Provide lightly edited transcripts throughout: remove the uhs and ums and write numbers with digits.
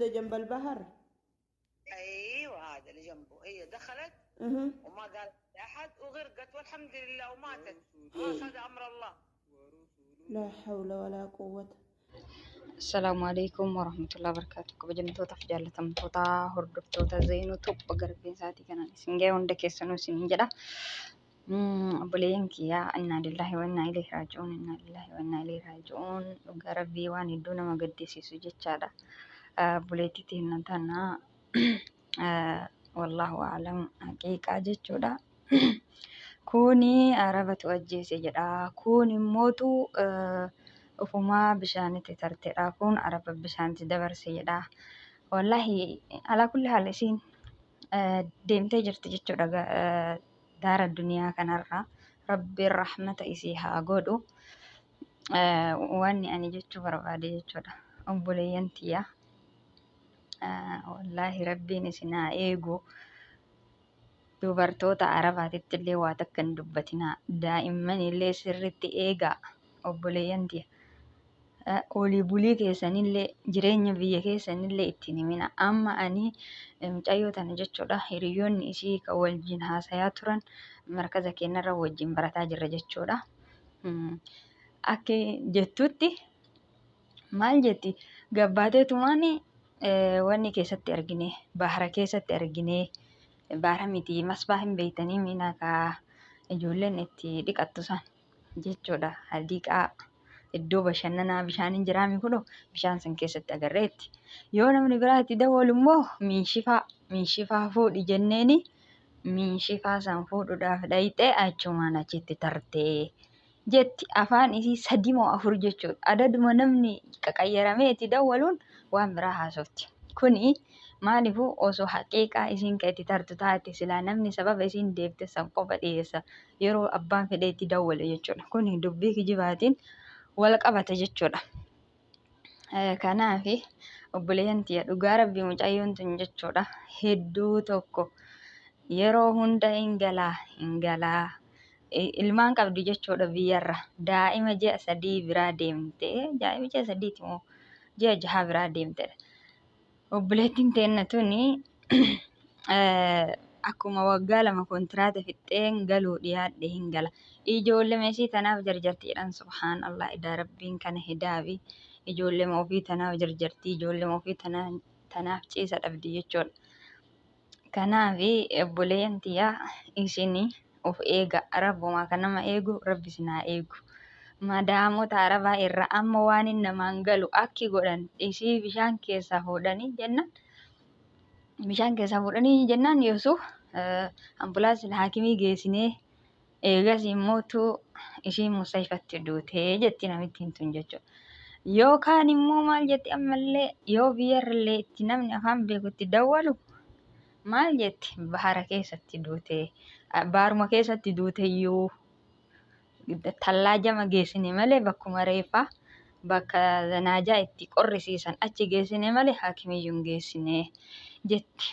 موجودة جنب البحر. ايوه هذا اللي جنبه، هي دخلت وما قالت لاحد وغرقت والحمد لله وماتت. هذا امر الله. لا حول ولا قوة. Assalamualaikum warahmatullahi wabarakatuh. Kabajamtoota fi jaallatamtoota hordoftoota Zeenuu Tuubba garbiin isaatii kanaan isin ga'e hunda keessanuu isin jedha. Obboleeyyan kiyyaa innaa lillahi wa innaa ilaihi raaji'uun, innaa lillahi wa innaa ilaihi raaji'uun. Dhugaa rabbii waan hedduu nama gaddisiisu jechaadha. Obboleettii teenya tana wallahu a'lam haqiiqaa jechuudha. Kuni arabatu ajjeese jedha. Kun immootu ufumaa bishaanitti tarteedha. Kun araba bishaanitti dabarse jedha. Wallahi alaa kulli haal isiin deemtee jirti jechuudha daara duniyaa kanarra. Rabbiin rahmata isii haa godhu. Wanni ani jechuu barbaade jechuudha. Obboleeyyan tiyya wallahi rabbiin isin haa eegu. Dubartoota arabaatitti illee waa takka hin dubbatinaa. Daa'imman illee sirriitti eegaa. Obboleeyyan tiyya. Olii bulii keessanillee jireenya biyya keessanillee ittiin himina. Amma ani mucayyoo tana jechuudha hiriyoonni ishii kan wajjin haasayaa turan markaza keenyarra wajjin barataa jirra jechuudha. Akka jettutti maal jetti gabbaateetumaan wanni keessatti argine bahara keessatti argine bahara miti masbaa hin beeytanii miina kaa ijoolleen itti dhiqattu san jechuudha hadiiqaa. Iddoo bashannanaa bishaan hin jiraami kunoo bishaan san keessatti agarreetti. Yoo namni biraa itti dabalu immoo miinshifaa fuudhi jenneeni miinshifaa san fuudhuudhaaf dhayixee achumaan achitti tartee jetti. Afaan isii 3 moo 4 jechuudha. Adaduma namni qaqayyaramee itti dawaluun waan biraa haasofti. Kuni maaliifuu osoo haqiiqaa isiin kan itti tartu taate silaa namni sababa isiin deebite san qofa dhiyeessa yeroo abbaan fedhee itti dawwale jechuudha. Kuni dubbii kijibaatiin wal qabata jechuudha. Kanaaf obboleeyyan tiyya dhugaa rabbii mucayyoon tun jechuudha hedduu tokko yeroo hunda hin galaa ilmaan qabdi jechuudha biyyarra. Daa'ima ji'a 3 biraa deemte daa'ima ji'a 3 moo ji'a 6 biraa deemtedha. Obboleettiin teenna tuni akkuma waggaa 2 kontiraata fixxeen galuu dhiyaadhe hin gala. Ijoollee meeshii tanaaf jarjarti jedhan subhaanallah idaa rabbiin kana hidaafi ijoollee ofii tanaaf jarjarti ijoollee ofii tanaaf ciisa dhabdi jechuudha. Kanaaf obboleeyyan tiyyaa isin of eega rabbumaa kan nama eegu rabbi isin haa eegu. Madaamota arabaa irra amma waan hin namaan galu akki godhan isii bishaan keessaa fuudhanii jennaan yoosuu ambulaansiin haakimii geessinee eegas immootu ishii musayfatti duutee jetti namittiin tun jechuudha. Yookaan immoo maal jetti ammallee yoo biyyarrallee itti namni afaan beekutti dawwalu maal jetti bahara keessatti duutee baaruma keessatti duuteyyuu tallaajama geessine malee bakkuma reeffaa bakka zanaajaa itti qorrisiisan achi geessine malee haakimiyyuu hin geessine jetti.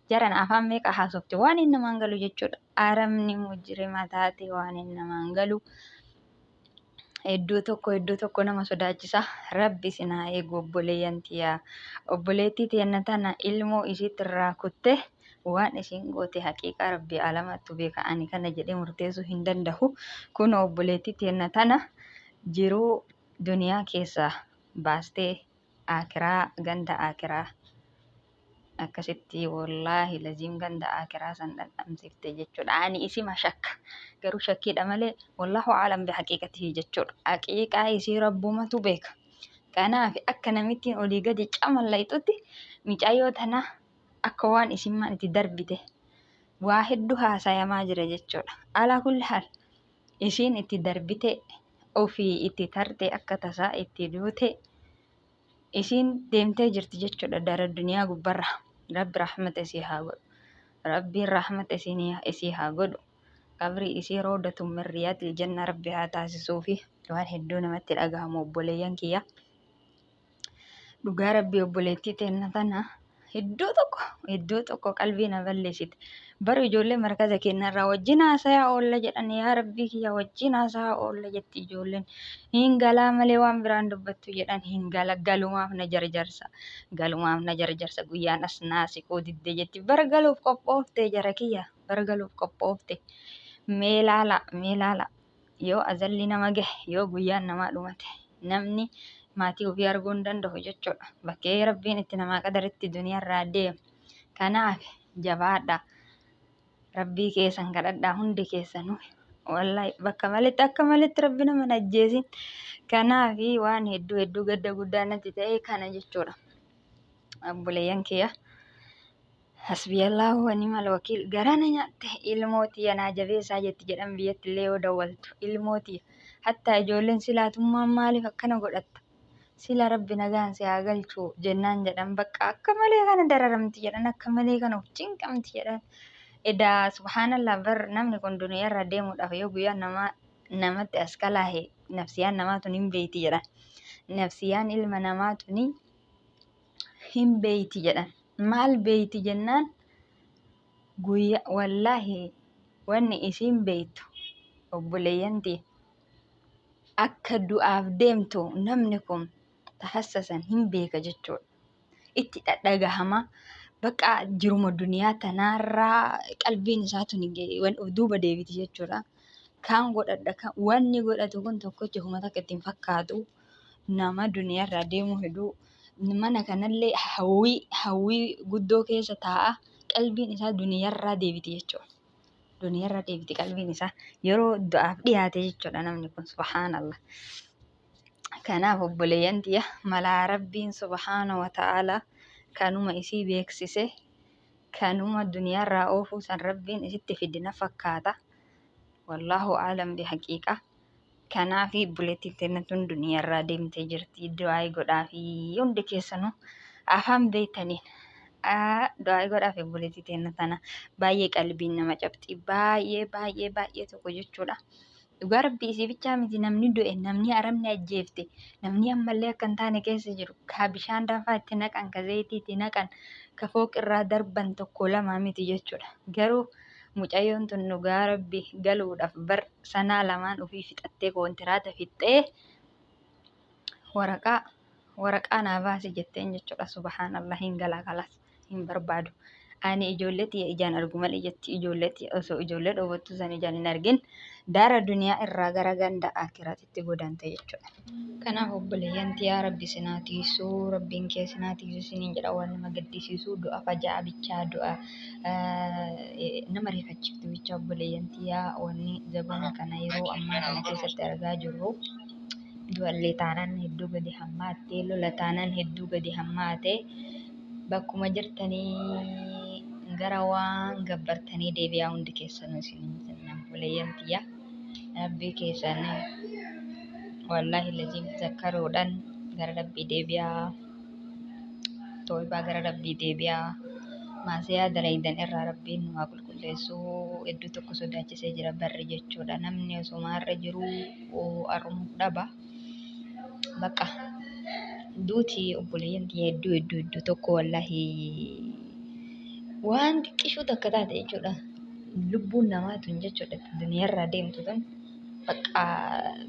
Jaran afaan meeqa haasofte waan hin namaan galu jechuudha. Arabni mujjirima taate waan hin namaan galu. Iddoo tokko nama sodaachisa. Rabbi isin haa eegu obboleeyyan tiyyaa. Obboleettii teenna tana ilmoo isiitti irraa kutte waan isin goote haqiiqaa rabbi alamattu beeka. Ani kana jedhee murteessuu hin danda'u. Kun obboleettii teenna tana jiruu duniyaa keessaa baastee akiraa ganda akiraa akkasitti wallaahi laziim ganda akiraa san dhandhamsifte jechuudha. Ani isima shakka garuu shakkiidha malee wallahu aalam bi haqiiqatii jechuudha. Haqiiqaa isii rabbumatu beeka. Kanaaf akka namittiin olii gadi camallayxutti mucayyoo tana akka waan isimmaan itti darbite waa hedduu haasayamaa jira jechuudha. Alaa kulli haal isiin itti darbite ofii itti tarte akka tasaa itti duute isiin deemtee jirti jechuudha dara duniyaa gubbarra. Rabbi rahmata isii haa godhu. Rabbiin rahmata isii haa godhu. Qabrii isii roodatun min riyaadil janna rabbi haa taasisuu fi waan hedduu namatti dhagahamu obboleeyyan kiyya. Dhugaa rabbii obboleettii teenna tana iddoo tokko qalbii na balleessite. Baru ijoollee markaza keenyarraa wajjin haasayaa oolla jedhan yaa rabbii kiyya wajjin haasayaa oolla jetti ijoolleen. Hin galaa malee waan biraan dubbattu jedhan hin gala galumaaf na jarjarsa guyyaan as naasiquu didde jetti. Bara galuuf qophoofte jara kiyya bara galuuf qophoofte. Mee laala yoo azalli nama gahe yoo guyyaan namaa dhumate namni maatii ofii arguu hin danda'u jechuudha. Bakkee rabbiin itti namaa qadaritti duniyaarraa deemu. Kanaaf jabaadhaa. Rabbii keessan kadhadhaa hundi keessanuu. Wallahi bakka malitti akka malitti rabbi nama hin ajjeesin. Kanaaf waan hedduu gadda guddaa natti ta'e kana jechuudha. Obboleeyyan kiyya. Hasbiyallahu wa ni'mal wakiil garana nyaatte ilmootii anaa jabeessaa jetti jedhan biyyatti illee yoo dawwaltu ilmootii hatta ijoolleen silaatummaan maaliif akkana godhatta sila rabbi nagaan si haa galchu jennaan jedhan bakka akka malee kana dararamti jedhan akka malee kana of cinqamti jedhan edaa subhaanallah bar namni kun duniyaarra deemuudhaaf yoo guyyaan namatti as kalaahe nafsiyaan namaatu hin beeyti jedhan nafsiyaan ilma namaatu hin beeyti jedhan. Maal beeyti jennaan guyyaa wallaahi wanni isiin beeytu obboleeyyantii akka du'aaf deemtu namni kun tahassasan hin beeka jechuudha. Itti dhadhagahama bakka jiruma duniyaa tanaarraa qalbiin isaatu duuba deebiti jechuudha. Kaan godhadha wanni godhatu kun tokkochi humna takka ittiin fakkaatu nama duniyaarraa deemuu heduu. Mana kanallee hawwii guddoo keessa taa'a qalbiin isaa duniyaarraa deebiti jechuudha. Duniyaarraa deebiti qalbiin isaa yeroo du'aaf dhiyaate jechuudha namni kun subhaanallah. Kanaaf obboleeyyan tiyya malaa rabbiin subhaana wa ta'ala kanuma isii beeksise kanuma duniyaarraa oofuu san rabbiin isitti fidina fakkaata. Wallahu aalam bihaqiiqa. Kanaaf buleettiin teenya tun duniyaarraa deemtee jirti. Du'aa godhaa fi hundi keessanuu afaan beektaniin du'aa godhaa fi buleettii teenya tana baay'ee qalbiin nama cabxi. Baay'ee tokko jechuudha. Dhugaa rabbii isii bichaa miti namni du'e namni aramni ajjeefte namni ammallee akka hin taane keessa jiru ka bishaan danfaa itti naqan ka zayitii itti naqan ka fooqirraa darban tokko lama miti jechuudha. Garuu mucayyoon tun dhugaa rabbi galuudhaaf bar sanaa lamaan ofii fixattee kontiraata fixxee waraqaa naa baasi jetteen jechuudha. Subhaanallah hin galaa kalas hin barbaadu. Ani ijoolleetii ijaan argu malee jetti ijoolleetii osoo ijoollee dhoowwattuu san ijaan hin argin daara duniyaa irraa gara ganda akiraatitti godante jechuudha. Kanaaf obboleeyyan yaa rabbi sinaa tiisuu rabbiin kee sinaa tiisuu siniin jedha waan nama gaddisiisuu du'a fajaa bichaa du'a nama rifachiiftu bichaa obboleeyyan yaa wanni zabana kana yeroo ammaa kana keessatti argaa jirru du'allee taanaan hedduu gadi hammaattee lola taanaan hedduu gadi hammaate bakkuma jirtanii gara waan gabbartanii deebi'aa hundi keessanuu isiniin obboleeyyan yaa rabbii keessan wallahi lazim zakkaruudhaan gara rabbii deebi'aa toobaa gara rabbii deebi'aa maasiyaa dalaydan irraa rabbiin nu haa qulqulleessuu hedduu tokko sodaachisee jira barri jechuudha namni osumaarra jiru armuuf dhaba bakka duuti obboleeyyan hedduu tokko wallahi waan xiqqishuu takka taate jechuudha lubbuun namaatu jechuudha duniyaarraa deemtu tun bakka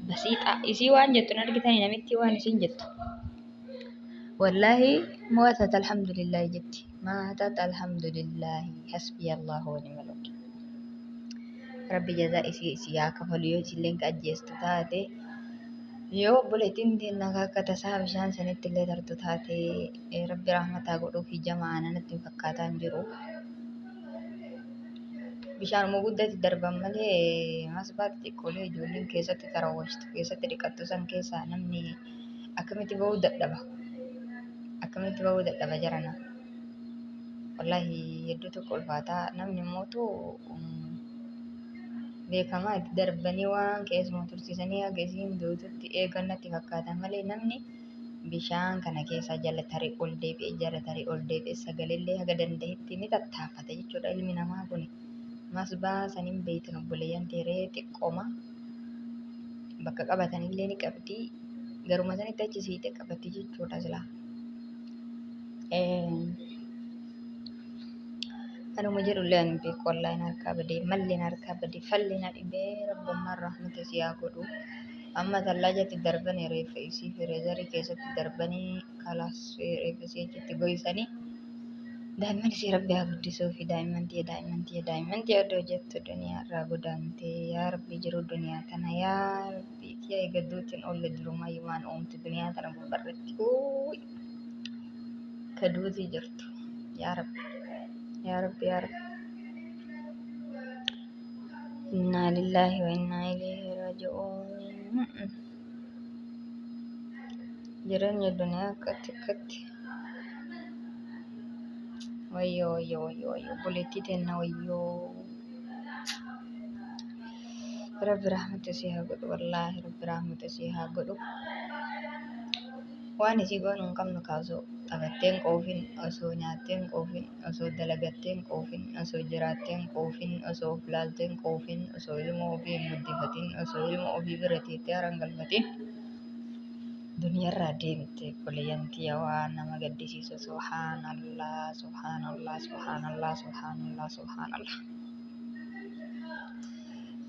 basiixa isii waan jettu argitanii namitti waan isiin jettu wallahi mootat alhamdulillah jetti maatat alhamdulillah hasbiyallahu wa ni'mal wakiil rabbi jazaa isii yaa kafalu yoo isilleen ka ajjeestu taate yoo obboleettiin teenna akka tasaa bishaan sanitti illee tartu taate rabbi rahmataa godhuuf jamaa natti fakkaataan jiru. Bishaan guddatti darban malee masbaatti xiqqoolee ijoolleen keessatti tarawwashtu keessatti dhiqattu san keessaa namni akkamitti bahuu dadhaba jarana. Wallahi hedduu tokko ulfaataa namni mootu beekamaa itti darbanii waan keessuma tursiisanii haga isiin duututti eegannatti fakkaatan malee namni bishaan kana keessa jala tarii ol deebi'ee sagaleellee haga danda'etti ni tattaafata jechuudha ilmi namaa kuni. Masbaa saniin beeytan obboleeyyan teeree xiqqooma bakka qabatanillee ni qabdi garuma sanitti achi siite qabatti jechuudha silaa. أنا مجر لين بيك والله نركب بدي ملي نركب بدي فلي نريبي رب مرة رحمة سياقو أما ثلاجة الدربني ريف إيسي في ريزري كيسة الدربني خلاص في ريف سيجي تقوي سني دائما سي ربي أقدسو في دائما تي أدو جت الدنيا راغو دانتي يا ربي جرو الدنيا تنا يا ربي كي قدوتين أول دلوما يوان أمت الدنيا تنا ببرتي كدوتي جرتو يا رب يا رب يا رب إنا لله وإنا إليه راجعون جرن الدنيا كت ويو بوليتي تنا ويو رب رحمة سيها قد والله رب رحمة سيها قد وأنا سيقول نكم نكاسو tagatteen qoofin osoo nyaatteen qoofin osoo dalagatteen qoofin osoo jiraatteen qoofin osoo of laalteen qoofin osoo ilma ofii hin guddifatin osoo ilma ofii bira teettee harangalfatin duniyaarraa deemte obboleeyyantii waan nama gaddisiisu subhaanallah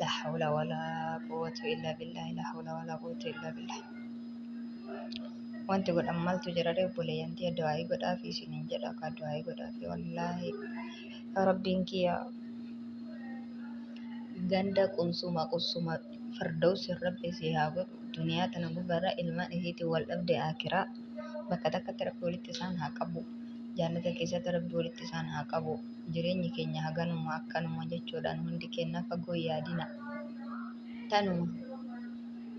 la hawla walaa quwwata illaa billah wanti godhan maaltu jira dha obboleeyyantii du'aayii godhaafi isiniin jedha akka du'aayii godhaafi wallaahi rabbiin kiyya ganda qunsuma fardawsi rabbi si haa godhu duniyaa tana gubarra ilmaan isiitiin wal dhabde akiraa bakka takkatti rabbi walitti isaan haa qabu jannata keessatti rabbi walitti isaan haa qabu jireenyi keenya haganuma akkanuma jechuudhaan hundi keenya fagoo yaadina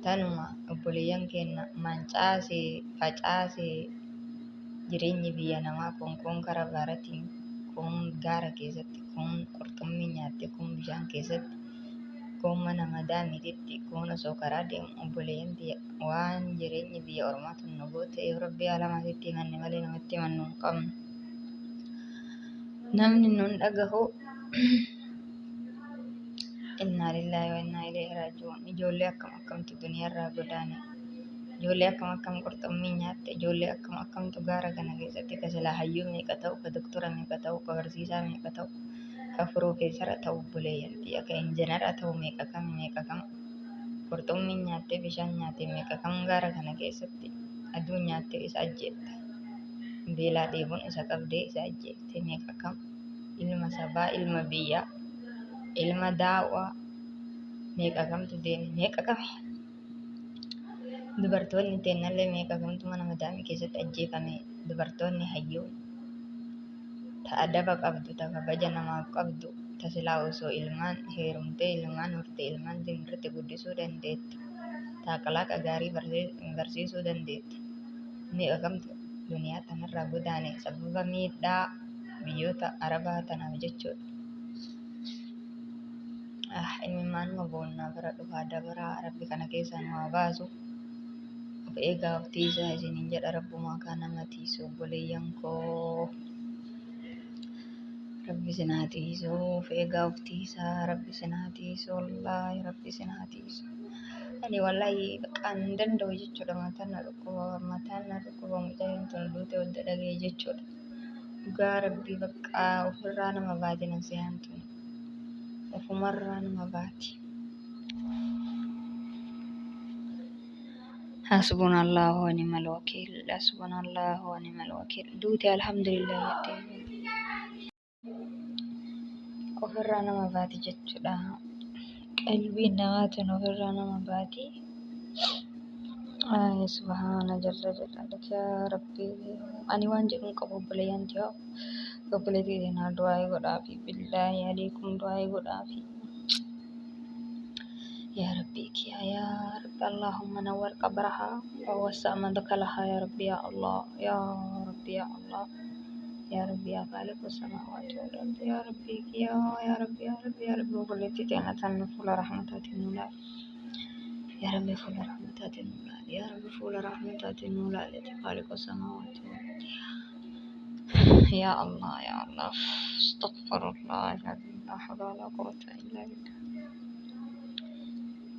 tanuma obboleeyyan keenya mancaasee facaasee jireenyi biyya namaa kun karaa baaratiin kun gaara keessatti kun qurxummii nyaatte kun bishaan keessatti kun mana madaamiititti kun osoo karaa deemu obboleeyyan biyya waan jireenyi biyya ormaatu nu goote yoo rabbi alamaatitti himanne malee namatti himannu hin qabnu namni nun dhagahu inna lillahi wa inna ilaihi raaji'uun ijoollee akkamtu duniyaarraa godaane ijoollee akkam qurxummii nyaatte ijoollee akkamtu gaara kana keessatti ka silaa hayyuu meeqa ta'u ka doktora meeqa ta'u ka barsiisaa meeqa ta'u ka piroofeesara ta'u obboleeyyantii akka injinara ta'u meeqa kam qurxummii nyaatte bishaan nyaatte meeqa kam gaara kana keessatti aduu nyaatte isa ajjeette beelaa dheebuun isa qabdee isa ajjeette meeqa kam ilma sabaa ilma biyyaa ilma daawwaa meeqa kamtu deeme meeqa kame dubartoonni teennallee meeqa kamtu mana madaamii keessatti ajjeefame dubartoonni hayyuu ta adaba qabdu ta kabaja namaaf qabdu ta silaa osoo ilmaan heerumtee ilmaan hortee ilmaan timirte guddisuu dandeettu ta akhlaaqa gaarii barsiisuu dandeettu meeqa kamtu duniyaa tanarraa godaane sababa miidhaa biyyoota arabaa tanaaf jechuudha. Ilmaan boonnaa bira dhufaa dabaraa rabbi kana keessaa nu haa baasu of eegaa of tiisaa isiniin jedha rabbumaa kaan nama tiisu obboleeyyan koo rabbi sinaa tiisu of eegaa of tiisaa rabbi sinaa tiisu wallaahi rabbi sinaa tiisu ani wallaahi baqaan hin danda'u jechuudha mataan na dhukkuba mucayyoon tun duute wadda dhagee jechuudha dhugaa rabbi baqaa ofirraa nama baate nafsiyaan tun ofumarraa nama baati. Hasbunallahu wa ni'mal wakiil duute alhamdulillah ofirraa nama baati jechuudha qalbiin namaatiin ofirraa nama baati. Subhaana jalla yaa rabbi ani waan jedhuun qabu obboleeyyan ta'u obboleettii seenaa du'aayii godhaafi billaahi aliikum du'aayii godhaafi yaa rabbi kiya yaa rabbi allahumma nawwar qabraha wa wassa' madkhalaha ya rabbi ya allah ya rabbi ya allah ya rabbi ya khaliq as-samawati wal ardi ya rabbi kiya ya rabbi obboleettii seenaa tan fuula rahmataatiin nulaa يا ربي فول رحمتات النولاد يا ربي فول رحمتات النولاد خالق السماوات والأرض يا الله استغفر الله العظيم لا حول ولا قوة إلا بالله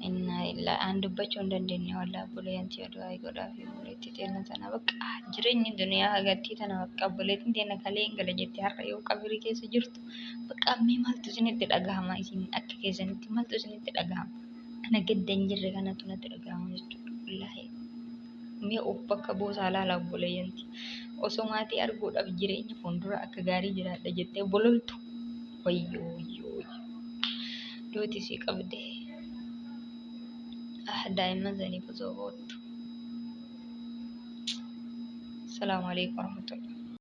inna illa aan dubbachuu hin dandeenye wallaahi obboleeyyantii oduu ayii godhaa fi obboleettii teenya sana bakka jireenyi duniyaa agartii tana bakka obboleettiin teenya kalee hin gala jettee har'a yoo qabrii keessa jirtu bakka ammee maaltu isinitti dhagahama isin akka keessanitti maaltu isinitti dhagahama ana gadda hin jirre kanatu natti dhagahama jechuudha wallaahi mee of bakka boosaa laala obboleeyyantii osoo maatii arguudhaaf jireenya fuuldura akka gaarii jiraadha jettee bololtu wayyoo wayyoo duuti si qabdee daa'imman saniif osoo boottu. Salaamu alaikum warahmatullahi